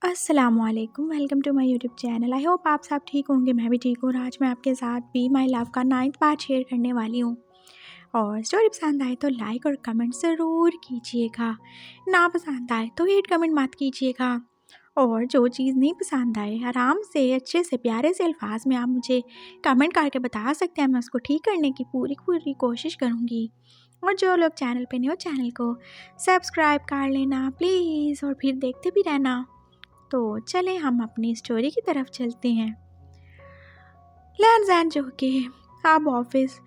अस्सलामुअलैकुम, welcome to my YouTube channel. I hope आप सब ठीक होंगे। मैं भी ठीक हूँ और आज मैं आपके साथ बी माई लव का 9th पार्ट शेयर करने वाली हूँ। और स्टोरी पसंद आए तो लाइक और कमेंट ज़रूर कीजिएगा। ना पसंद आए तो हेट कमेंट मत कीजिएगा। और जो चीज़ नहीं पसंद आए आराम से अच्छे से प्यारे से अल्फाज में आप मुझे कमेंट करके बता सकते हैं। मैं उसको ठीक करने की पूरी पूरी कोशिश करूँगी। और जो लोग चैनल पे नहीं हो चैनल को सब्सक्राइब कर लेना प्लीज़, और फिर देखते भी रहना। तो चलें हम अपनी स्टोरी की तरफ चलते हैं। लैन जो कि अब ऑफिस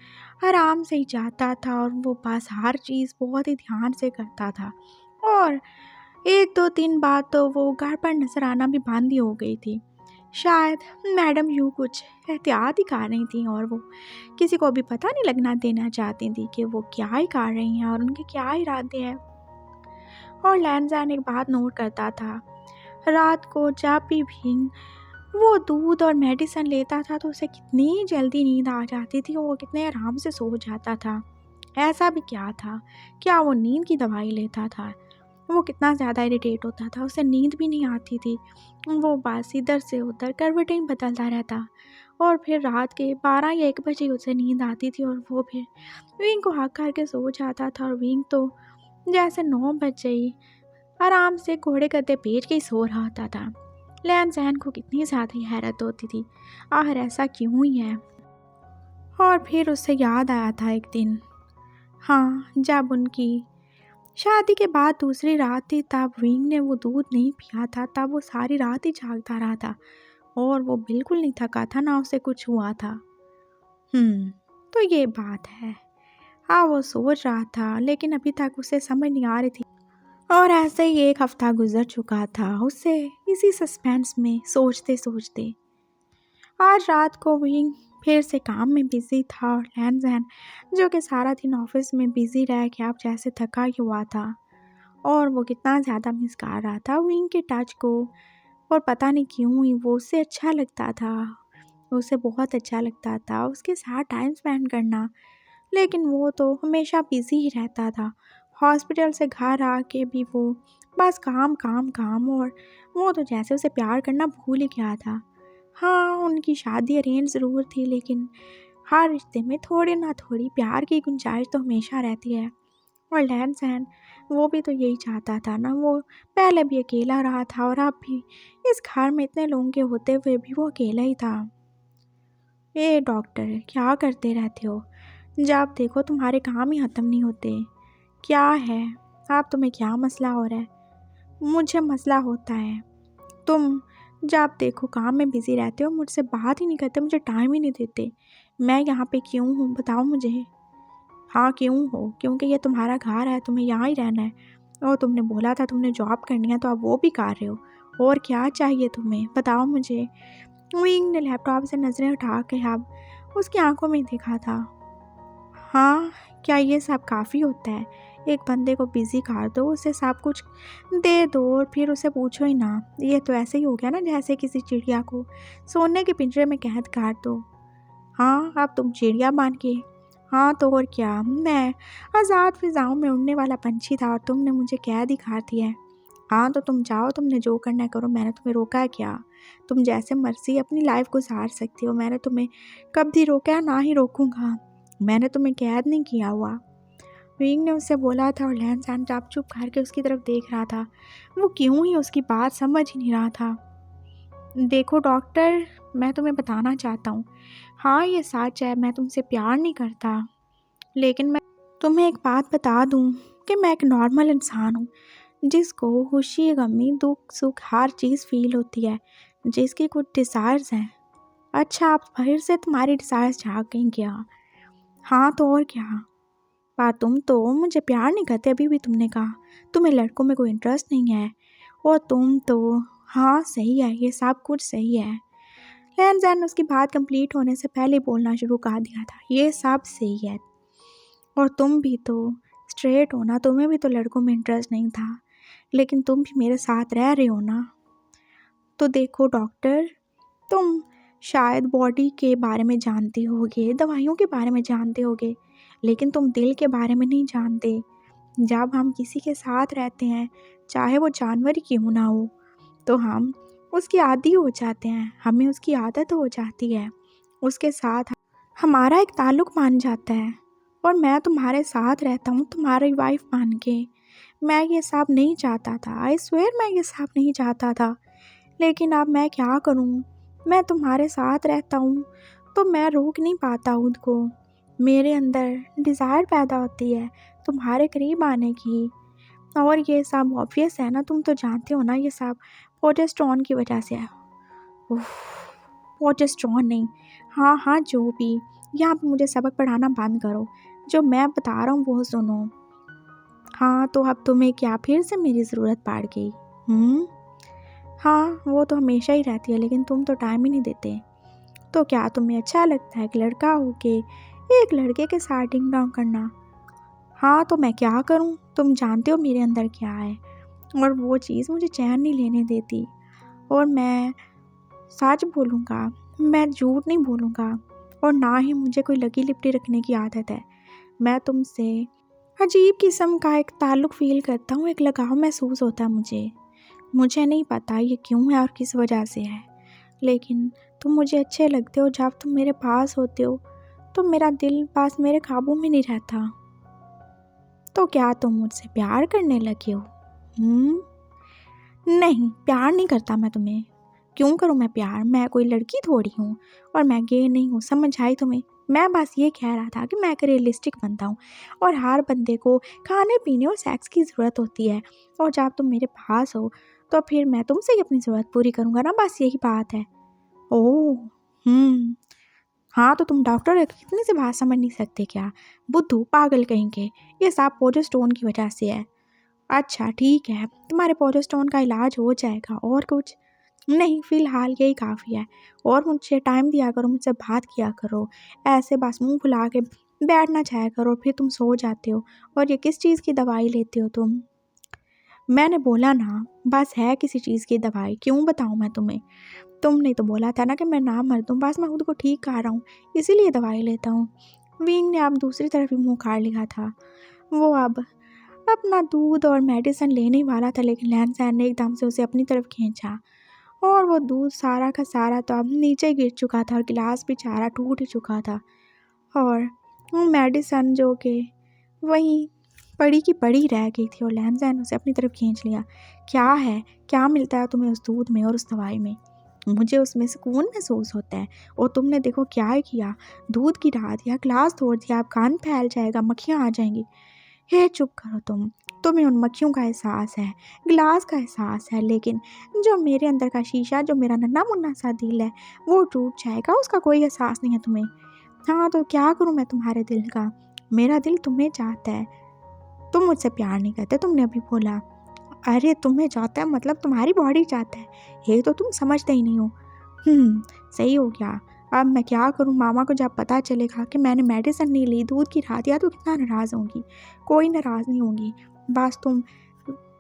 आराम से ही जाता था और वो बस हर चीज़ बहुत ही ध्यान से करता था। और एक दो दिन बाद तो वो घर पर नजर आना भी बंद ही हो गई थी। शायद मैडम यूँ कुछ एहतियात ही कर रही थी और वो किसी को भी पता नहीं लगना देना चाहती थी कि वो क्या ही कर रही हैं और उनके क्या इरादे हैं। और लैन एक बात नोट करता था, रात को जब भी वो दूध और मेडिसिन लेता था तो उसे कितनी जल्दी नींद आ जाती थी और वो कितने आराम से सो जाता था। ऐसा भी क्या था, क्या वो नींद की दवाई लेता था? वो कितना ज़्यादा इरिटेट होता था, उसे नींद भी नहीं आती थी। वो बस इधर से उधर करवटें बदलता रहता और फिर रात के 12 या 1 बजे उसे नींद आती थी और वो फिर विंग को हक करके सो जाता था। और विंग तो जैसे 9 बजे ही आराम से घोड़े गद्दे पेट के ही सो रहा होता था। लैन जैन को कितनी ज़्यादा हैरत होती थी, आखिर ऐसा क्यों ही है। और फिर उसे याद आया था एक दिन, हाँ, जब उनकी शादी के बाद दूसरी रात थी, तब विंग ने वो दूध नहीं पिया था। तब वो सारी रात ही जागता रहा था और वो बिल्कुल नहीं थका था, ना उसे कुछ हुआ था। तो ये बात है। हाँ, वो सोच रहा था लेकिन अभी तक उसे समझ नहीं आ रही थी। और ऐसे ही एक हफ्ता गुजर चुका था उसे इसी सस्पेंस में सोचते सोचते। आज रात को विंग फिर से काम में बिजी था और लैन जैन जो कि सारा दिन ऑफिस में बिजी रह के अब जैसे थका ही हुआ था और वो कितना ज़्यादा मिस कर रहा था विंग के टच को। और पता नहीं क्यों ही वो उससे अच्छा लगता था, उसे बहुत अच्छा लगता था उसके साथ टाइम स्पेंड करना। लेकिन वो तो हमेशा बिजी ही रहता था। हॉस्पिटल से घर आके भी वो बस काम काम काम, और वो तो जैसे उसे प्यार करना भूल ही गया था। हाँ, उनकी शादी अरेंज ज़रूर थी लेकिन हर रिश्ते में थोड़ी ना थोड़ी प्यार की गुंजाइश तो हमेशा रहती है। और लैन सैन वो भी तो यही चाहता था ना। वो पहले भी अकेला रहा था और अब भी इस घर में इतने लोगों के होते हुए भी वो अकेला ही था। ये डॉक्टर क्या करते रहते हो, जब देखो तुम्हारे काम ही ख़त्म नहीं होते। क्या है, आप तुम्हें क्या मसला हो रहा है? मुझे मसला होता है, तुम जब देखो काम में बिज़ी रहते हो, मुझसे बात ही नहीं करते, मुझे टाइम ही नहीं देते। मैं यहाँ पे क्यों हूँ बताओ मुझे। हाँ क्यों हो, क्योंकि ये तुम्हारा घर है, तुम्हें यहाँ ही रहना है। और तुमने बोला था तुमने जॉब करनी है तो आप वो भी कर रहे हो। और क्या चाहिए तुम्हें बताओ मुझे। विंग ने लैपटॉप से नज़रें उठा के अब उसकी आंखों में देखा था। हाँ, क्या ये सब काफ़ी होता है? एक बंदे को बिज़ी कर दो, उसे सब कुछ दे दो और फिर उसे पूछो ही ना। ये तो ऐसे ही हो गया ना जैसे किसी चिड़िया को सोने के पिंजरे में कैद कर दो। हाँ, अब तुम चिड़िया बन के। हाँ तो और क्या, मैं आज़ाद फ़िज़ाओं में उड़ने वाला पंछी था और तुमने मुझे कैद ही कर दिया है। हाँ तो तुम जाओ, तुमने जो करना है करो, मैंने तुम्हें रोका है क्या? तुम जैसे मर्ज़ी अपनी लाइफ गुजार सकती हो, मैंने तुम्हें कभी रोका है, ना ही रोकूंगा। मैंने तुम्हें कैद नहीं किया हुआ। विंग ने उससे बोला था और लैन सैन चुप करके उसकी तरफ देख रहा था। वो क्यों ही उसकी बात समझ ही नहीं रहा था। देखो डॉक्टर, मैं तुम्हें बताना चाहता हूँ, हाँ ये सच है, मैं तुमसे प्यार नहीं करता, लेकिन मैं तुम्हें एक बात बता दूँ कि मैं एक नॉर्मल इंसान हूँ जिसको खुशी गमी दुख सुख हर चीज़ फील होती है, जिसकी कुछ डिज़ायर्स हैं। अच्छा, आप फिर से तुम्हारी डिज़ायर्स जाग गई क्या? हाँ तो और क्या, पर तुम तो मुझे प्यार नहीं करते, अभी भी तुमने कहा तुम्हें लड़कों में कोई इंटरेस्ट नहीं है। और तुम तो, हाँ सही है, ये सब कुछ सही है। लैन जैन उसकी बात कंप्लीट होने से पहले बोलना शुरू कर दिया था, ये सब सही है। और तुम भी तो स्ट्रेट हो ना, तुम्हें भी तो लड़कों में इंटरेस्ट नहीं था, लेकिन तुम भी मेरे साथ रह रहे हो ना। तो देखो डॉक्टर, तुम शायद बॉडी के बारे में जानते होगे, दवाइयों के बारे में जानते होगे, लेकिन तुम दिल के बारे में नहीं जानते। जब हम किसी के साथ रहते हैं, चाहे वो जानवर ही क्यों ना हो, तो हम उसकी आदी हो जाते हैं, हमें उसकी आदत हो जाती है, उसके साथ हमारा एक ताल्लुक़ बन जाता है। और मैं तुम्हारे साथ रहता हूँ तुम्हारी वाइफ बन के। मैं ये सब नहीं चाहता था, आई स्वेयर मैं ये सब नहीं चाहता था, लेकिन अब मैं क्या करूँ। मैं तुम्हारे साथ रहता हूँ तो मैं रोक नहीं पाता खुद को। मेरे अंदर डिज़ायर पैदा होती है तुम्हारे करीब आने की। और ये सब ऑब्वियस है ना, तुम तो जानते हो ना, ये सब प्रोजेस्टेरोन की वजह से है। उफ, प्रोजेस्टेरोन नहीं, हाँ हाँ जो भी। यहाँ पे मुझे सबक पढ़ाना बंद करो, जो मैं बता रहा हूँ वो सुनो। हाँ तो अब तुम्हें क्या फिर से मेरी ज़रूरत पड़ गई? हाँ वो तो हमेशा ही रहती है, लेकिन तुम तो टाइम ही नहीं देते। तो क्या तुम्हें अच्छा लगता है कि लड़का हो के एक लड़के के साथ डिंग डोंग करना? हाँ तो मैं क्या करूँ, तुम जानते हो मेरे अंदर क्या है, और वो चीज़ मुझे चैन नहीं लेने देती। और मैं सच बोलूँगा, मैं झूठ नहीं बोलूँगा, और ना ही मुझे कोई लगी लिपटी रखने की आदत है। मैं तुमसे अजीब किस्म का एक ताल्लुक़ फ़ील करता हूँ, एक लगाव महसूस होता है मुझे नहीं पता ये क्यों है और किस वजह से है, लेकिन तुम मुझे अच्छे लगते हो। जब तुम मेरे पास होते हो तो मेरा दिल पास मेरे काबू में नहीं रहता। तो क्या तुम मुझसे प्यार करने लगे हो? नहीं, प्यार नहीं करता मैं तुम्हें। क्यों करूँ मैं प्यार? मैं कोई लड़की थोड़ी हूँ, और मैं गे नहीं हूँ, समझ आई तुम्हें? मैं बस ये कह रहा था कि मैं एक रियलिस्टिक बंदा हूँ, और हर बंदे को खाने पीने और सेक्स की ज़रूरत होती है। और जब तुम मेरे पास हो तो फिर मैं तुमसे ही अपनी ज़रूरत पूरी करूँगा ना, बस यही बात है। ओह! हाँ तो तुम डॉक्टर इतनी सी बात समझ नहीं सकते क्या? बुद्धू पागल कहीं के, ये सब प्रोजेस्टेरोन की वजह से है। अच्छा ठीक है, तुम्हारे प्रोजेस्टेरोन का इलाज हो जाएगा, और कुछ नहीं, फ़िलहाल यही काफ़ी है। और मुझे टाइम दिया करो, मुझसे बात किया करो, ऐसे बस मुंह फुला के बैठ ना जाया करो, फिर तुम सो जाते हो। और ये किस चीज़ की दवाई लेते हो तुम? मैंने बोला ना, बस है किसी चीज़ की दवाई, क्यों बताऊँ मैं तुम्हें? तुमने तो बोला था ना कि मैं ना मर दूँ, बस मैं खुद को ठीक कर रहा हूँ, इसीलिए दवाई लेता हूँ। विंग ने अब दूसरी तरफ ही मुँह काढ़ लिया था। वो अब अपना दूध और मेडिसिन लेने वाला था, लेकिन लैंसैन ने एकदम से उसे अपनी तरफ खींचा, और वो दूध सारा का सारा तो अब नीचे गिर चुका था, और गिलास बेचारा टूट ही चुका था। और वो मेडिसिन जो कि वहीं पड़ी की पड़ी रह गई थी, और लैंसैन उसे अपनी तरफ खींच लिया। क्या है, क्या मिलता है तुम्हें उस दूध में और उस दवाई में? मुझे उसमें सुकून महसूस होता है, और तुमने देखो क्या ही किया, दूध गिरा दिया, ग्लास तोड़ दिया, अब कान फैल जाएगा, मक्खियाँ आ जाएंगी। हे चुप करो तुम्हें उन मक्खियों का एहसास है, गिलास का एहसास है, लेकिन जो मेरे अंदर का शीशा, जो मेरा नन्हा मुन्ना सा दिल है, वो टूट जाएगा, उसका कोई एहसास नहीं है तुम्हें। हाँ तो क्या करूँ मैं तुम्हारे दिल का? मेरा दिल तुम्हें चाहता है, तुम मुझसे प्यार नहीं करते, तुमने अभी बोला। अरे तुम्हें चाहता है मतलब तुम्हारी बॉडी चाहता है, ये तो तुम समझते ही नहीं हो। सही हो गया। अब मैं क्या करूं, मामा को जब पता चलेगा कि मैंने मेडिसिन नहीं ली, दूध गिरा दिया, तो कितना नाराज़ होंगी। कोई नाराज़ नहीं होंगी, बस तुम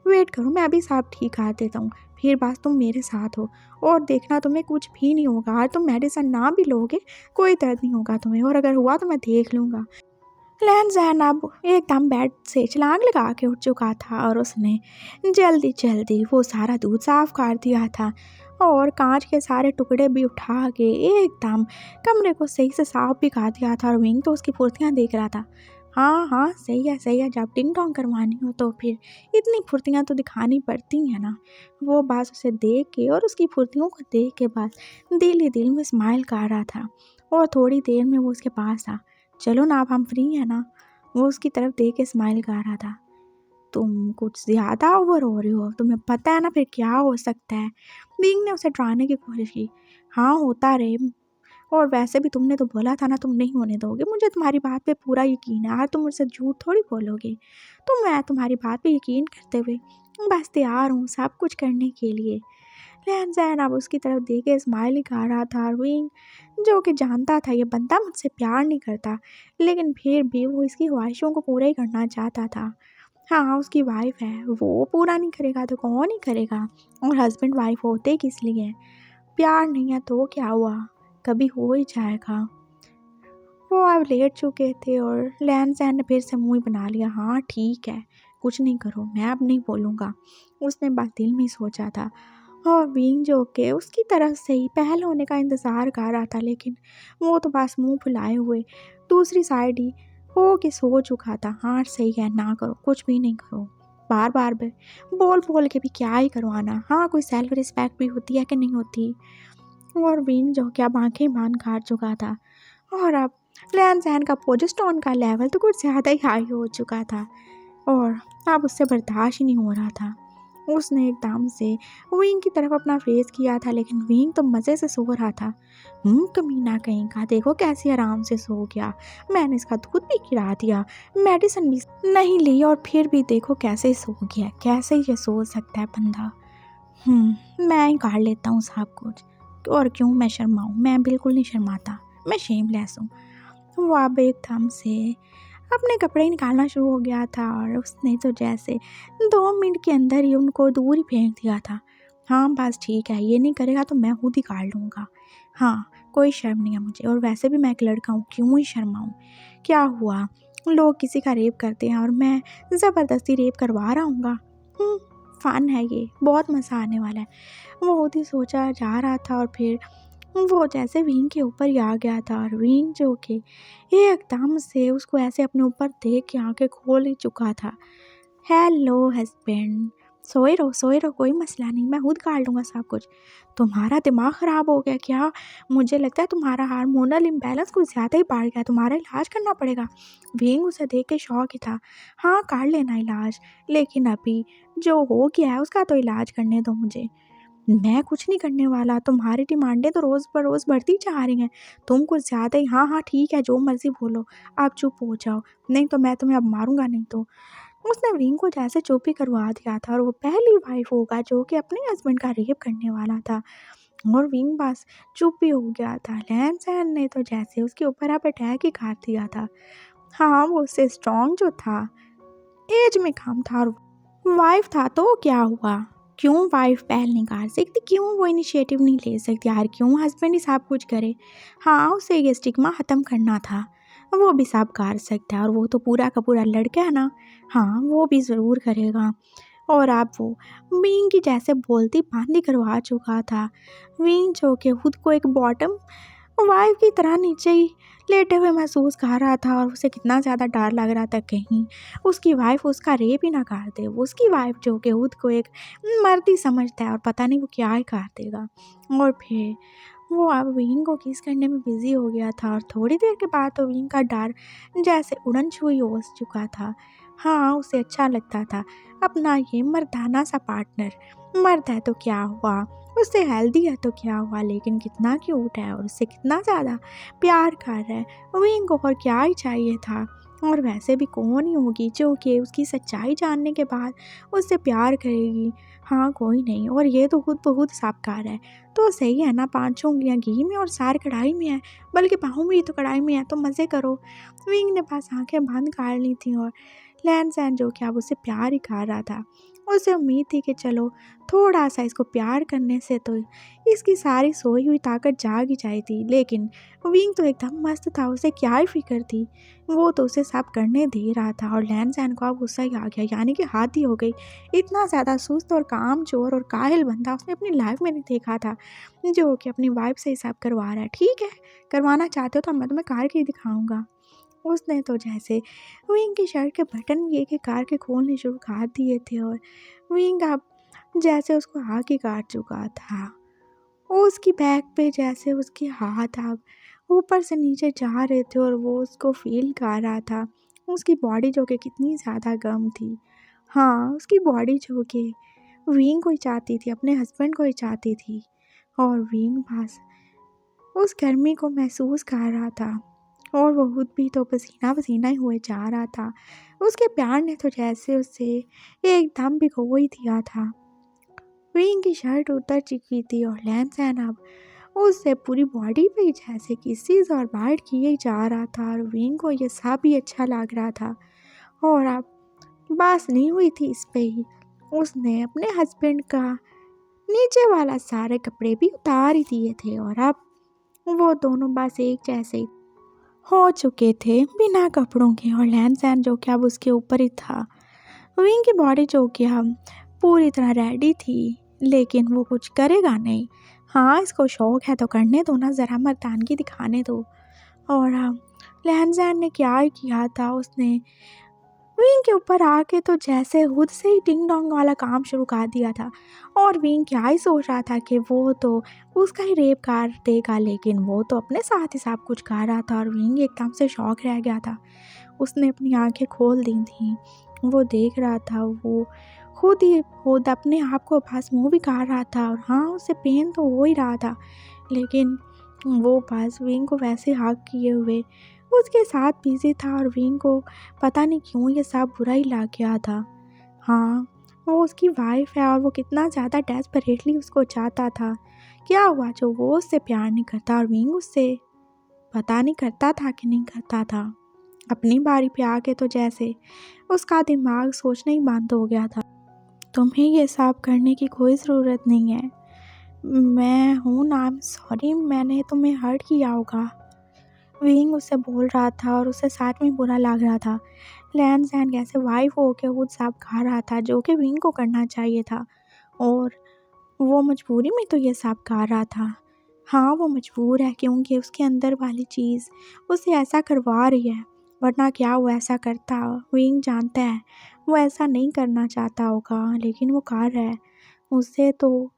वेट करो, मैं अभी सब ठीक कर देता हूँ, फिर बस तुम मेरे साथ हो, और देखना तुम्हें कुछ भी नहीं होगा। और तुम मेडिसिन ना भी लोगे, कोई दर्द नहीं होगा तुम्हें, और अगर हुआ तो मैं देख लूँगा। लैंसैन अब एकदम बेड से छलांग लगा के उठ चुका था, और उसने जल्दी जल्दी वो सारा दूध साफ कर दिया था, और कांच के सारे टुकड़े भी उठा के एकदम कमरे को सही से साफ भी कर दिया था। और विंग तो उसकी फुर्तियाँ देख रहा था। हाँ हाँ सही है, जब टिंग टोंग करवानी हो तो फिर इतनी फुर्तियाँ तो दिखानी पड़ती हैं ना। वो बस उसे देख के और उसकी फुर्तियों को देख के बस दिल ही दिल में स्माइल कर रहा था, और थोड़ी देर में वो उसके पास था। चलो ना, अब हम फ्री हैं ना? वो उसकी तरफ देख के स्माइल कर रहा था। तुम कुछ ज़्यादा ओवर हो रही हो, तुम्हें पता है ना फिर क्या हो सकता है? विंग ने उसे डराने की कोशिश की। हाँ होता रहे, और वैसे भी तुमने तो बोला था ना तुम नहीं होने दोगे, मुझे तुम्हारी बात पे पूरा यकीन है, आज तुम मुझसे झूठ थोड़ी बोलोगे। तो मैं तुम्हारी बात पे यकीन करते हुए बस तैयार हूँ सब कुछ करने के लिए। लैंसैन अब उसकी तरफ देख के स्माइल ही कर रहा था। विंग जो कि जानता था ये बंदा मुझसे प्यार नहीं करता, लेकिन फिर भी वो इसकी ख्वाहिशों को पूरा ही करना चाहता था। हाँ उसकी वाइफ है, वो पूरा नहीं करेगा तो कौन ही करेगा, और हस्बैंड वाइफ होते किस लिए? प्यार नहीं है तो क्या हुआ, कभी हो ही जाएगा। वो अब लेट चुके थे, और लैंसैन ने फिर से मुंह बना लिया। हाँ ठीक है, कुछ नहीं करो, मैं अब नहीं बोलूँगा, उसने बस दिल में ही सोचा था। और विंग जो के उसकी तरफ से ही पहल होने का इंतज़ार कर रहा था, लेकिन वो तो बस मुंह फुलाए हुए दूसरी साइड ही हो के सो चुका था। हाँ सही है, ना करो, कुछ भी नहीं करो, बार बार बोल बोल के भी क्या ही करवाना। हाँ कोई सेल्फ रिस्पेक्ट भी होती है कि नहीं होती। और विंग जो कि अब आंखें बांध काट चुका था, और अब लैन सैन का प्रोजेस्टेरोन का लेवल तो कुछ ज़्यादा ही हाई हो चुका था, और अब उससे बर्दाश्त ही नहीं हो रहा था। उसने एकदम से विंग की तरफ अपना फेस किया था, लेकिन विंग तो मज़े से सो रहा था। कमीना कहीं का, देखो कैसे आराम से सो गया, मैंने इसका दूध भी गिरा दिया, मेडिसिन भी नहीं ली, और फिर भी देखो कैसे सो गया। कैसे ये सो सकता है बंदा। मैं ही काट लेता हूँ सब कुछ, और क्यों मैं शर्माऊँ, मैं बिल्कुल नहीं शर्माता, मैं शेमलेस हूँ। वो अब एकदम से अपने कपड़े निकालना शुरू हो गया था, और उसने तो जैसे 2 मिनट के अंदर ही उनको दूर ही फेंक दिया था। हाँ बस ठीक है, ये नहीं करेगा तो मैं खुद ही काट लूँगा। हाँ कोई शर्म नहीं है मुझे, और वैसे भी मैं एक लड़का हूँ, क्यों ही शर्माऊँ। क्या हुआ, लोग किसी का रेप करते हैं और मैं ज़बरदस्ती रेप करवा रहा हूँगा। फ़न है ये, बहुत मज़ा आने वाला है। वो खुद ही सोचा जा रहा था, और फिर वो जैसे विंग के ऊपर ही आ गया था, और विंग जो कि एकदम से उसको ऐसे अपने ऊपर देख के आंखें खोल ही चुका था। हेलो हस्बैंड, सोए रहो, कोई मसला नहीं, मैं खुद काट लूँगा सब कुछ। तुम्हारा दिमाग ख़राब हो गया क्या? मुझे लगता है तुम्हारा हार्मोनल इम्बैलेंस कुछ ज़्यादा ही बढ़ गया, तुम्हारा इलाज करना पड़ेगा। विंग उसे देख के शौक ही था। हाँ कर लेना इलाज, लेकिन अभी जो हो गया है उसका तो इलाज करने दो मुझे। मैं कुछ नहीं करने वाला, तुम्हारी डिमांडें तो रोज़ बरोज़ बढ़ती जा रही हैं, तुम कुछ ज़्यादा ही। हाँ हाँ ठीक है, जो मर्ज़ी बोलो, आप चुप हो जाओ, नहीं तो मैं तुम्हें अब मारूंगा नहीं तो। उसने विंग को जैसे चुप ही करवा दिया था, और वो पहली वाइफ होगा जो कि अपने हस्बैंड का रेप करने वाला था। और विंग बस चुप ही हो गया था। लैन सैन ने तो जैसे उसके ऊपर अब अटैक ही कर दिया था। हाँ वो उससे स्ट्रॉन्ग जो था, एज में कम था, और वाइफ था तो क्या हुआ, क्यों वाइफ पहल नहीं कर सकती, क्यों वो इनिशिएटिव नहीं ले सकती यार, क्यों हस्बैंड ही सब कुछ करे। हाँ उसे ये स्टिग्मा ख़त्म करना था, वो भी सब कर सकता है, और वो तो पूरा का पूरा लड़का है ना। हाँ वो भी ज़रूर करेगा। और अब वो विंग की जैसे बोलती बंद ही करवा चुका था। विंग जो कि खुद को एक बॉटम वाइफ की तरह नीचे ही लेटे हुए महसूस कर रहा था, और उसे कितना ज़्यादा डर लग रहा था कहीं उसकी वाइफ उसका रेप ही ना कर दे। उसकी वाइफ जो कि खुद को एक मर्द ही समझता है, और पता नहीं वो क्या ही कर देगा। और फिर वो अब विंग को किस करने में बिज़ी हो गया था, और थोड़ी देर के बाद तो विंग का डर जैसे उड़न छुई हो चुका था। हाँ उसे अच्छा लगता था अपना ये मर्दाना सा पार्टनर। मर्द है तो क्या हुआ, उससे हेल्दी है तो क्या हुआ, लेकिन कितना क्यूट है और उससे कितना ज़्यादा प्यार कर रहा है। विंग को और क्या ही चाहिए था। और वैसे भी कौन ही होगी जो कि उसकी सच्चाई जानने के बाद उससे प्यार करेगी। हाँ कोई नहीं, और ये तो खुद बहुत सब कार है तो सही है ना, 5 उंगलियां घी में और सार कढ़ाई में है, बल्कि पाँव भी तो कढ़ाई में है, तो मज़े करो। विंग ने पास आंखें बंद कर ली थी, और लैन सैन जो कि अब उससे प्यार ही कर रहा था। उसे उम्मीद थी कि चलो थोड़ा सा इसको प्यार करने से तो इसकी सारी सोई हुई ताकत जाग ही जाती थी, लेकिन विंग तो एकदम मस्त था, उसे क्या ही फिक्र थी, वो तो उसे सब करने दे रहा था। और लैन सैन को अब गुस्सा ही आ गया, यानी कि हाथ ही हो गई। इतना ज़्यादा सुस्त और कामचोर और काहिल बंदा उसने अपनी लाइफ में नहीं देखा था, जो कि अपनी वाइफ से ही सब करवा रहा है। ठीक है, करवाना चाहते हो तो मैं तुम्हें कार के ही दिखाऊंगा। उसने तो जैसे विंग की शर्ट के बटन भी एक एक कार के खोलने शुरू कर दिए थे, और विंग अब जैसे उसको आगे काट चुका था। उसकी बैक पे जैसे उसके हाथ अब ऊपर से नीचे जा रहे थे, और वो उसको फील कर रहा था। उसकी बॉडी जो कि कितनी ज़्यादा गर्म थी। हाँ उसकी बॉडी जो कि विंग को ही चाहती थी, अपने हस्बैंड को ही चाहती थी, और विंग बस उस गर्मी को महसूस कर रहा था, और वो खुद भी तो पसीना पसीना ही हुए जा रहा था। उसके प्यार ने तो जैसे उसे एकदम भिगो ही दिया था। विंग की शर्ट उतर चुकी थी, और लैन सैन अब उससे पूरी बॉडी पे जैसे किसीज और बाइट किए ही जा रहा था, और विंग को ये सब ही अच्छा लग रहा था। और अब बस नहीं हुई थी इस पे ही, उसने अपने हस्बैंड का नीचे वाला सारे कपड़े भी उतार ही दिए थे, और अब वो दोनों बस एक जैसे ही हो चुके थे बिना कपड़ों के। और लैन सैन जो कि अब उसके ऊपर ही था। विंग की बॉडी जो कि हम पूरी तरह रेडी थी लेकिन वो कुछ करेगा नहीं। हाँ, इसको शौक है तो करने दो ना, ज़रा मर्दानगी दिखाने दो। और लहनज़ैन ने क्या ही किया था, उसने विंग के ऊपर आके तो जैसे खुद से ही टिंग डोंग वाला काम शुरू कर दिया था। और विंग क्या ही सोच रहा था कि वो तो उसका ही रेप कर देगा, लेकिन वो तो अपने साथ ही सब कुछ कर रहा था और विंग एकदम से शौक रह गया था। उसने अपनी आंखें खोल दी थी, वो देख रहा था, वो खुद अपने आप को बस मूव भी कर रहा था। और हाँ, उसे पेन तो हो ही रहा था, लेकिन वो बस विंग को वैसे हग किए हुए उसके साथ बिजी था। और विंग को पता नहीं क्यों ये सब बुरा ही लग गया था। हाँ, वो उसकी वाइफ है और वो कितना ज़्यादा डेस्परेटली उसको चाहता था। क्या हुआ जो वो उससे प्यार नहीं करता और विंग उससे पता नहीं करता था कि नहीं करता था। अपनी बारी पे आके तो जैसे उसका दिमाग सोचना ही बंद हो गया था। तुम्हें ये सब करने की कोई ज़रूरत नहीं है, मैं हूँ ना, सॉरी, मैंने तुम्हें हर्ट किया होगा। विंग उससे बोल रहा था और उसे सच में बुरा लग रहा था। लैन सैन कैसे वाइफ हो के खुद सब खा रहा था जो कि विंग को करना चाहिए था, और वो मजबूरी में तो ये सब कर रहा था। हाँ, वो मजबूर है क्योंकि उसके अंदर वाली चीज़ उसे ऐसा करवा रही है, वरना क्या वो ऐसा करता। विंग जानता है वो ऐसा नहीं करना चाहता होगा, लेकिन वो कर रहा है। उससे तो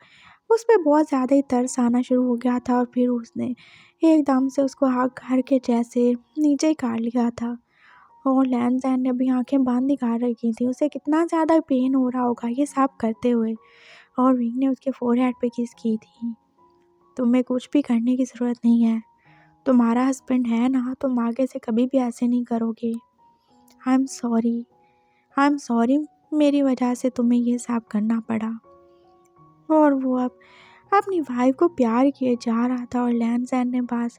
उस पे बहुत ज़्यादा ही तरस आना शुरू हो गया था और फिर उसने एकदम से उसको हग करके जैसे नीचे ही कर लिया था। और लैन सैन ने अभी आंखें बंद ही कर रखी थी, उसे कितना ज़्यादा पेन हो रहा होगा ये सब करते हुए। और विंग ने उसके फोरहेड पे किस की थी। तुम्हें कुछ भी करने की ज़रूरत नहीं है, तुम्हारा हस्बैंड है ना, तुम आगे से कभी भी ऐसे नहीं करोगे। आई एम सॉरी, मेरी वजह से तुम्हें ये सब करना पड़ा। और वो अब अपनी वाइफ को प्यार किए जा रहा था और लैन सैन ने बस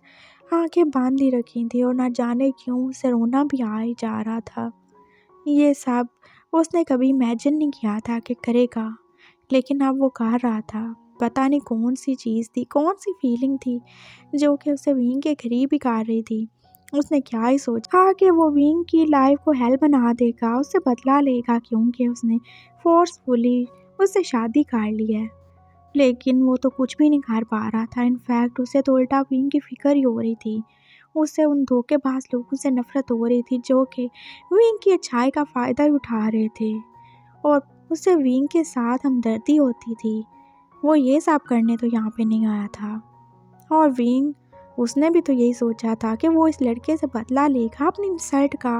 आंखें बांध ही रखी थी और ना जाने क्यों उसे रोना भी आ ही जा रहा था। ये सब उसने कभी इमेजिन नहीं किया था कि करेगा, लेकिन अब वो कर रहा था। पता नहीं कौन सी चीज़ थी, कौन सी फीलिंग थी जो कि उसे विंग के करीब ही कर रही थी। उसने क्या ही सोचा कि वो विंग की लाइफ को हेल बना देगा, उससे बदला लेगा क्योंकि उसने फोर्सफुली उससे शादी कर ली है। लेकिन वो तो कुछ भी नहीं कर पा रहा था। इनफैक्ट उसे तो उल्टा विंग की फिक्र ही हो रही थी। उससे उन धोखेबाज लोगों से नफरत हो रही थी जो कि विंग की अच्छाई का फ़ायदा ही उठा रहे थे, और उससे विंग के साथ हमदर्दी होती थी। वो ये सब करने तो यहाँ पे नहीं आया था। और विंग, उसने भी तो यही सोचा था कि वो इस लड़के से बदला लेगा अपनी इंसल्ट का।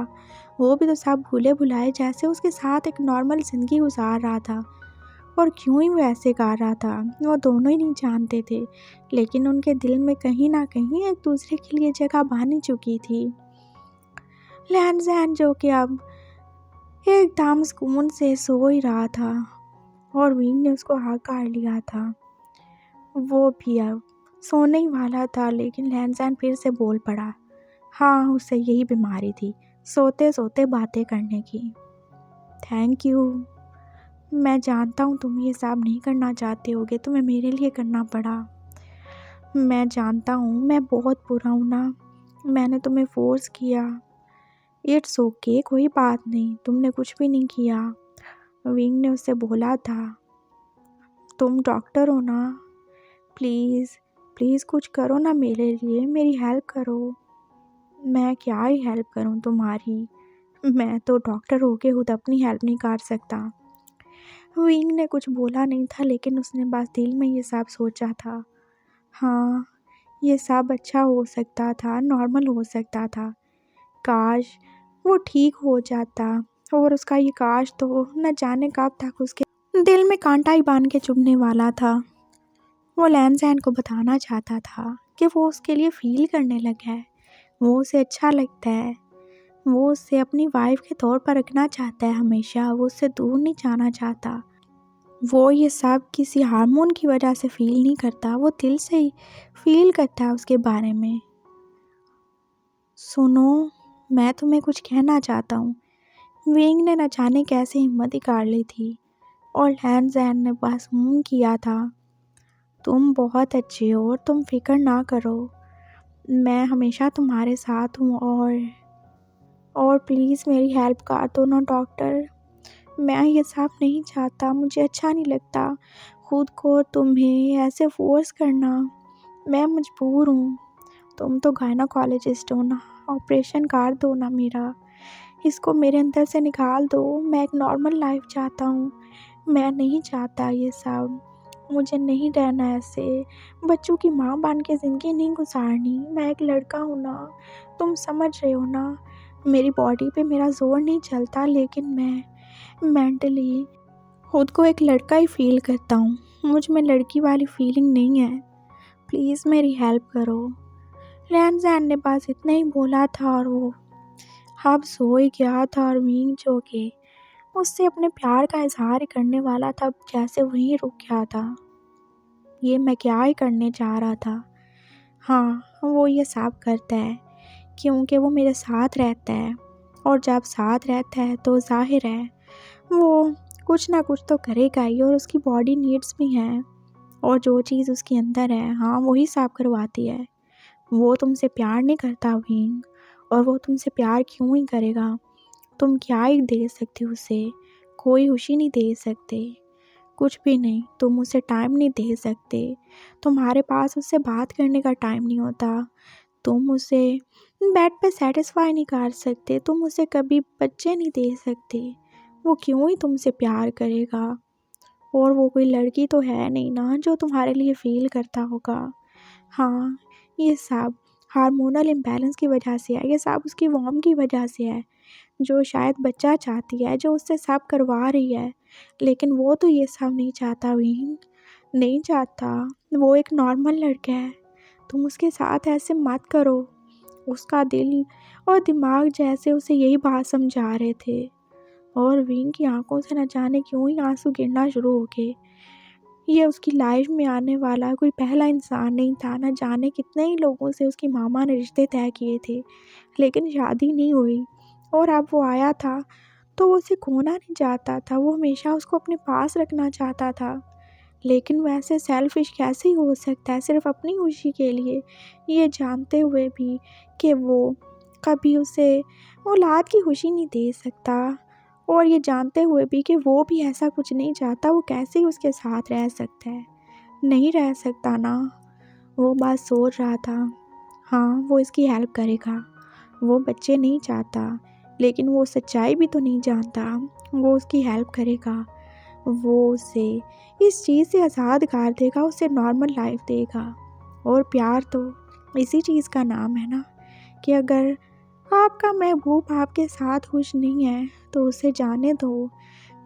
वो भी तो सब भूले भुलाए जैसे उसके साथ एक नॉर्मल ज़िंदगी गुजार रहा था। और क्यों ही वो ऐसे कर रहा था, वो दोनों ही नहीं जानते थे, लेकिन उनके दिल में कहीं ना कहीं एक दूसरे के लिए जगह बन चुकी थी। लैन जैन जो कि अब एकदम सुकून से सो ही रहा था और विंग ने उसको हाँ कर लिया था। वो भी अब सोने ही वाला था, लेकिन लैन जैन फिर से बोल पड़ा। हाँ, उसे यही बीमारी थी, सोते सोते बातें करने की। थैंक यू, मैं जानता हूँ तुम ये सब नहीं करना चाहते होगे, तुम्हें मेरे लिए करना पड़ा। मैं जानता हूँ मैं बहुत बुरा हूँ ना, मैंने तुम्हें फोर्स किया। इट्स ओके, कोई बात नहीं, तुमने कुछ भी नहीं किया। विंग ने उससे बोला था, तुम डॉक्टर हो ना, प्लीज़ प्लीज़ कुछ करो ना मेरे लिए, मेरी हेल्प करो। मैं क्या ही हेल्प करूँ तुम्हारी, मैं तो डॉक्टर होके खुद अपनी हेल्प नहीं कर सकता। विंग ने कुछ बोला नहीं था, लेकिन उसने बस दिल में ये सब सोचा था। हाँ, ये सब अच्छा हो सकता था, नॉर्मल हो सकता था। काश वो ठीक हो जाता। और उसका ये काश तो न जाने कब तक उसके दिल में कांटा ही बांध के चुभने वाला था। वो लैन सैन को बताना चाहता था कि वो उसके लिए फील करने लगा है, वो उसे अच्छा लगता है, वो उसे अपनी वाइफ के तौर पर रखना चाहता है हमेशा, वो उससे दूर नहीं जाना चाहता। वो ये सब किसी हार्मोन की वजह से फील नहीं करता, वो दिल से ही फील करता है उसके बारे में। सुनो, मैं तुम्हें कुछ कहना चाहता हूँ। विंग ने न जाने कैसे हिम्मत ही कर ली थी और लैन जैन ने बस किया था। तुम बहुत अच्छे हो और तुम फिक्र ना करो, मैं हमेशा तुम्हारे साथ हूँ। और प्लीज़ मेरी हेल्प कर दो ना डॉक्टर, मैं ये सब नहीं चाहता, मुझे अच्छा नहीं लगता खुद को और तुम्हें ऐसे फोर्स करना। मैं मजबूर हूँ। तुम तो गायनोकोलॉजिस्ट हो ना, ऑपरेशन कर दो ना मेरा। इसको मेरे अंदर से निकाल दो। मैं एक नॉर्मल लाइफ चाहता हूँ। मैं नहीं चाहता ये सब। मुझे नहीं रहना ऐसे। बच्चों की माँ बन के ज़िंदगी नहीं गुजारनी। मैं एक लड़का हूँ ना, तुम समझ रहे हो ना। मेरी बॉडी पे मेरा जोर नहीं चलता, लेकिन मैं मेंटली खुद को एक लड़का ही फील करता हूँ। मुझ में लड़की वाली फीलिंग नहीं है। प्लीज़ मेरी हेल्प करो। रैमज़ैन ने बस इतना ही बोला था और वो अब सो ही गया था। और विंग जो कि उससे अपने प्यार का इजहार करने वाला था, जैसे वहीं रुक गया था। ये मैं क्या ही करने जा रहा था। हाँ, वो ये सब करता है क्योंकि वो मेरे साथ रहता है, और जब साथ रहता है तो जाहिर है वो कुछ ना कुछ तो करेगा ही। और उसकी बॉडी नीड्स भी हैं, और जो चीज़ उसके अंदर है, हाँ, वही साफ करवाती है। वो तुमसे प्यार नहीं करता विंग, और वो तुमसे प्यार क्यों ही करेगा। तुम क्या ही दे सकती हो उसे। कोई खुशी नहीं दे सकते, कुछ भी नहीं। तुम उसे टाइम नहीं दे सकते। तुम्हारे पास उससे बात करने का टाइम नहीं होता। तुम उसे बेड पे सेटिस्फाई नहीं कर सकते। तुम उसे कभी बच्चे नहीं दे सकते। वो क्यों ही तुमसे प्यार करेगा। और वो कोई लड़की तो है नहीं ना जो तुम्हारे लिए फील करता होगा। हाँ, ये सब हार्मोनल इम्बैलेंस की वजह से है। ये सब उसकी वॉर्म की वजह से है, जो शायद बच्चा चाहती है, जो उससे सब करवा रही है। लेकिन वो तो ये सब नहीं चाहता विंग, नहीं चाहता। वो एक नॉर्मल लड़का है। तुम उसके साथ ऐसे मत करो। उसका दिल और दिमाग जैसे उसे यही बात समझा रहे थे। और विंग की आंखों से न जाने क्यों ही आंसू गिरना शुरू हो गए। ये उसकी लाइफ में आने वाला कोई पहला इंसान नहीं था। न जाने कितने ही लोगों से उसकी मामा ने रिश्ते तय किए थे, लेकिन शादी नहीं हुई। और अब वो आया था तो वो उसे खोना नहीं चाहता था। वो हमेशा उसको अपने पास रखना चाहता था। लेकिन वैसे सेल्फिश कैसे ही हो सकता है, सिर्फ अपनी खुशी के लिए, ये जानते हुए भी कि वो कभी उसे औलाद की खुशी नहीं दे सकता। और ये जानते हुए भी कि वो भी ऐसा कुछ नहीं चाहता। वो कैसे ही उसके साथ रह सकता है। नहीं रह सकता ना। वो बात सोच रहा था। हाँ, वो इसकी हेल्प करेगा। वो बच्चे नहीं चाहता, लेकिन वो सच्चाई भी तो नहीं जानता। वो उसकी हेल्प करेगा। वो उसे इस चीज़ से आज़ाद कर देगा, उसे नॉर्मल लाइफ देगा। और प्यार तो इसी चीज़ का नाम है ना, कि अगर आपका महबूब आपके साथ खुश नहीं है तो उसे जाने दो।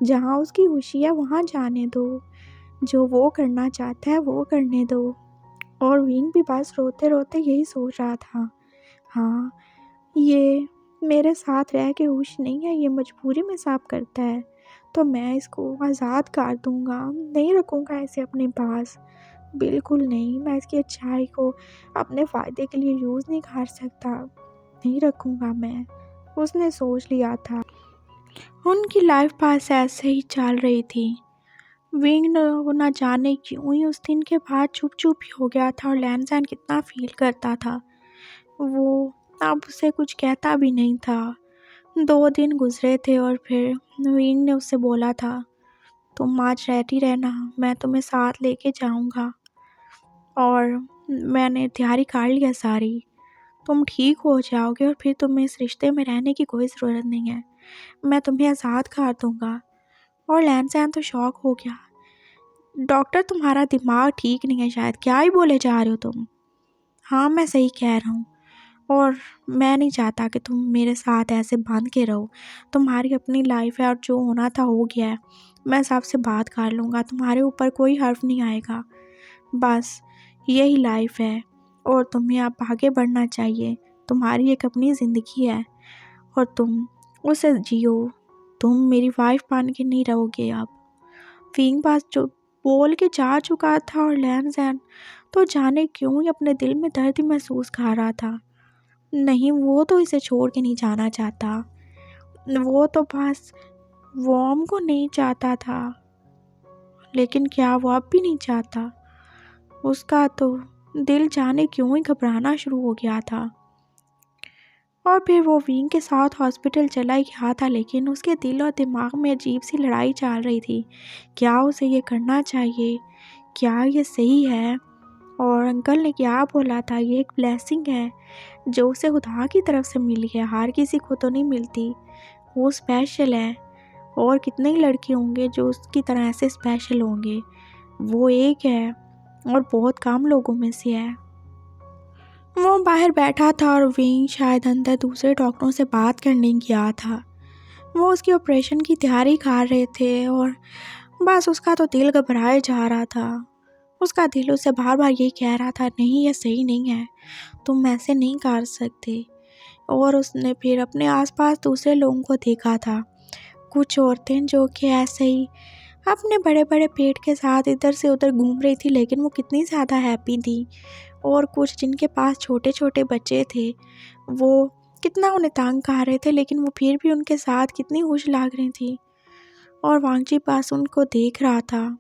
जहाँ उसकी खुशी है वहाँ जाने दो। जो वो करना चाहता है वो करने दो। और विंग भी बस रोते रोते यही सोच रहा था। हाँ, ये मेरे साथ रह के खुश नहीं है, ये मजबूरी में सब करता है, तो मैं इसको आज़ाद कर दूँगा। नहीं रखूँगा इसे अपने पास, बिल्कुल नहीं। मैं इसकी अच्छाई को अपने फ़ायदे के लिए यूज़ नहीं कर सकता। नहीं रखूँगा मैं। उसने सोच लिया था। उनकी लाइफ पास ऐसे ही चल रही थी। विंग न जाने क्यों ही उस दिन के बाद चुप चुप ही हो गया था। और लैनज़ैन कितना फील करता था। वो अब उसे कुछ कहता भी नहीं था। 2 दिन गुजरे थे और फिर विंग ने उससे बोला था, तुम आज रेडी रहना, मैं तुम्हें साथ लेके जाऊंगा। और मैंने तैयारी कर लिया सारी। तुम ठीक हो जाओगे और फिर तुम्हें इस रिश्ते में रहने की कोई ज़रूरत नहीं है। मैं तुम्हें आज़ाद कर दूंगा। और लैनज़ैन तो शॉक हो गया। डॉक्टर, तुम्हारा दिमाग ठीक नहीं है शायद। क्या ही बोले जा रहे हो तुम। हाँ, मैं सही कह रहा हूँ। और मैं नहीं चाहता कि तुम मेरे साथ ऐसे बांध के रहो। तुम्हारी अपनी लाइफ है और जो होना था हो गया है। मैं सबसे बात कर लूँगा, तुम्हारे ऊपर कोई हर्फ नहीं आएगा। बस यही लाइफ है और तुम्हें अब आगे बढ़ना चाहिए। तुम्हारी एक अपनी ज़िंदगी है और तुम उसे जियो। तुम मेरी वाइफ बन के नहीं रहोगे अब। विंग बात जो बोल के जा चुका था और लैनज़ैन तो जाने क्यों ही अपने दिल में दर्द ही महसूस कर रहा था। नहीं, वो तो इसे छोड़ के नहीं जाना चाहता। वो तो बस वॉर्म को नहीं चाहता था, लेकिन क्या वो अब भी नहीं चाहता। उसका तो दिल जाने क्यों ही घबराना शुरू हो गया था। और फिर वो विंग के साथ हॉस्पिटल चला गया था, लेकिन उसके दिल और दिमाग में अजीब सी लड़ाई चल रही थी। क्या उसे ये करना चाहिए? क्या ये सही है? और अंकल ने क्या बोला था, ये एक ब्लेसिंग है जो उसे खुदा की तरफ से मिली है। हर किसी को तो नहीं मिलती, वो स्पेशल है। और कितने ही लड़के होंगे जो उसकी तरह ऐसे स्पेशल होंगे, वो एक है और बहुत कम लोगों में से है। वो बाहर बैठा था और विंग शायद अंदर दूसरे डॉक्टरों से बात करने गया था। वो उसकी ऑपरेशन की तैयारी कर रहे थे और बस उसका तो दिल घबराए जा रहा था। उसका दिल उसे बार बार यही कह रहा था, नहीं ये सही नहीं है, तुम ऐसे नहीं कर सकते। और उसने फिर अपने आसपास दूसरे लोगों को देखा था। कुछ औरतें जो कि ऐसे ही अपने बड़े बड़े पेट के साथ इधर से उधर घूम रही थी, लेकिन वो कितनी ज़्यादा हैप्पी थी। और कुछ जिनके पास छोटे छोटे बच्चे थे, वो कितना उन्हें तंग कर रहे थे, लेकिन वो फिर भी उनके साथ कितनी खुश लग रही थी। और वांगजी पास उनको देख रहा था।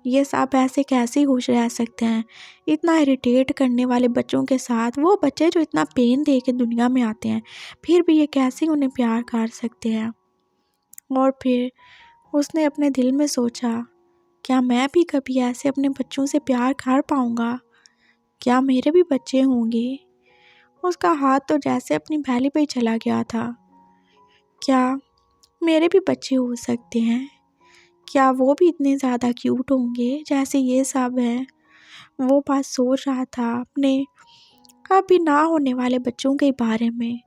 ये सब ऐसे कैसे खुश रह सकते हैं इतना इरिटेट करने वाले बच्चों के साथ? वो बच्चे जो इतना पेन दे के दुनिया में आते हैं, फिर भी ये कैसे उन्हें प्यार कर सकते हैं? और फिर उसने अपने दिल में सोचा, क्या मैं भी कभी ऐसे अपने बच्चों से प्यार कर पाऊँगा? क्या मेरे भी बच्चे होंगे? उसका हाथ तो जैसे अपनी बैली पे ही चला गया था। क्या मेरे भी बच्चे हो सकते हैं? क्या वो भी इतने ज़्यादा क्यूट होंगे जैसे ये सब है? वो बात सोच रहा था अपने अभी ना होने वाले बच्चों के बारे में,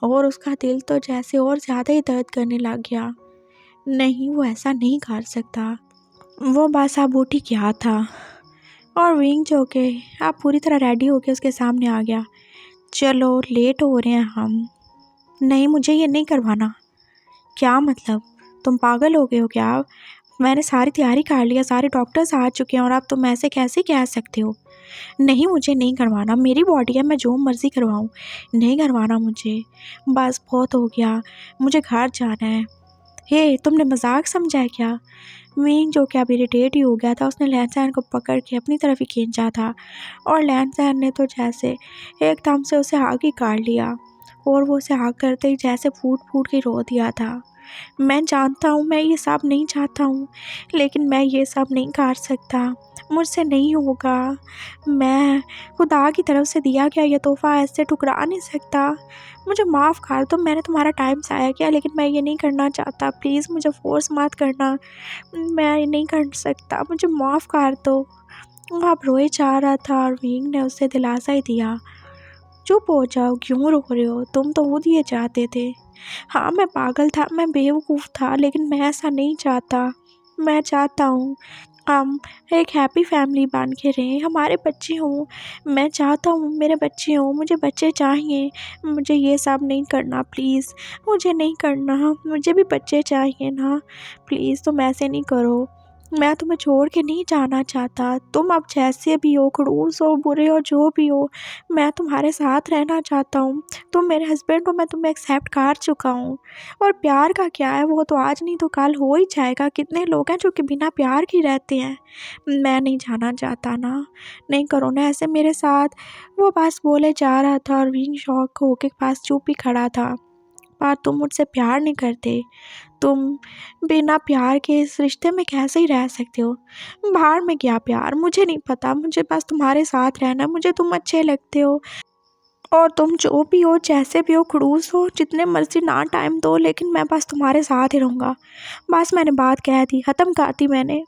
और उसका दिल तो जैसे और ज़्यादा ही दर्द करने लग गया। नहीं, वो ऐसा नहीं कर सकता। वो बस अब उठ ही गया था और विंग जो के अब पूरी तरह रेडी होके उसके सामने आ गया। चलो, लेट हो रहे हैं हम। नहीं, मुझे ये नहीं करवाना। क्या मतलब? तुम पागल हो गए हो क्या? मैंने सारी तैयारी कर लिया, सारे डॉक्टर्स आ चुके हैं और अब तुम ऐसे कैसे कह सकते हो? नहीं, मुझे नहीं करवाना, मेरी बॉडी है, मैं जो मर्ज़ी करवाऊँ। नहीं करवाना मुझे, बस बहुत हो गया, मुझे घर जाना है। हे, तुमने मजाक समझा है क्या? मीन जो कि अब इरिटेट ही हो गया था, उसने लैंसैन को पकड़ के अपनी तरफ ही खींचा था और लैंसैन ने तो जैसे एकदम से उसे आगे काट लिया और वो उसे आग करते ही जैसे फूट फूट के रो दिया था। मैं जानता हूँ, मैं ये सब नहीं चाहता हूँ, लेकिन मैं ये सब नहीं कर सकता, मुझसे नहीं होगा। मैं खुदा की तरफ से दिया गया ये तोहफ़ा ऐसे ठुकरा नहीं सकता। मुझे माफ़ कर दो, मैंने तुम्हारा टाइम ज़ाया किया, लेकिन मैं ये नहीं करना चाहता। प्लीज़ मुझे फ़ोर्स मत करना, मैं ये नहीं कर सकता, मुझे माफ़ कर दो। वो अब रोए जा रहा था और विंग ने उसे दिलासा ही दिया, चुप हो जाओ, क्यों रो रहे हो? तुम तो खुद ये चाहते थे। हाँ, मैं पागल था, मैं बेवकूफ़ था, लेकिन मैं ऐसा नहीं चाहता। मैं चाहता हूँ हम एक हैप्पी फैमिली बन के रहें, हमारे बच्चे हों। मैं चाहता हूँ मेरे बच्चे हों, मुझे बच्चे चाहिए। मुझे ये सब नहीं करना, प्लीज़ मुझे नहीं करना, मुझे भी बच्चे चाहिए ना। प्लीज़ तुम ऐसे नहीं करो, मैं तुम्हें छोड़ के नहीं जाना चाहता। तुम अब जैसे भी हो, खड़ूस हो, बुरे हो, जो भी हो, मैं तुम्हारे साथ रहना चाहता हूँ। तुम मेरे हस्बैंड हो, मैं तुम्हें एक्सेप्ट कर चुका हूँ। और प्यार का क्या है, वो तो आज नहीं तो कल हो ही जाएगा। कितने लोग हैं जो कि बिना प्यार के रहते हैं। मैं नहीं जाना चाहता ना, नहीं करो ना ऐसे मेरे साथ। वो बस बोले जा रहा था और विंग शॉक होके पास चुप ही खड़ा था। पर तुम मुझसे प्यार नहीं करते, तुम बिना प्यार के इस रिश्ते में कैसे ही रह सकते हो? बाहर में क्या प्यार, मुझे नहीं पता, मुझे बस तुम्हारे साथ रहना, मुझे तुम अच्छे लगते हो। और तुम जो भी हो, जैसे भी हो, खड़ूस हो, जितने मर्जी ना टाइम दो, लेकिन मैं बस तुम्हारे साथ ही रहूँगा। बस मैंने बात कह दी, ख़त्म कर दी मैंने।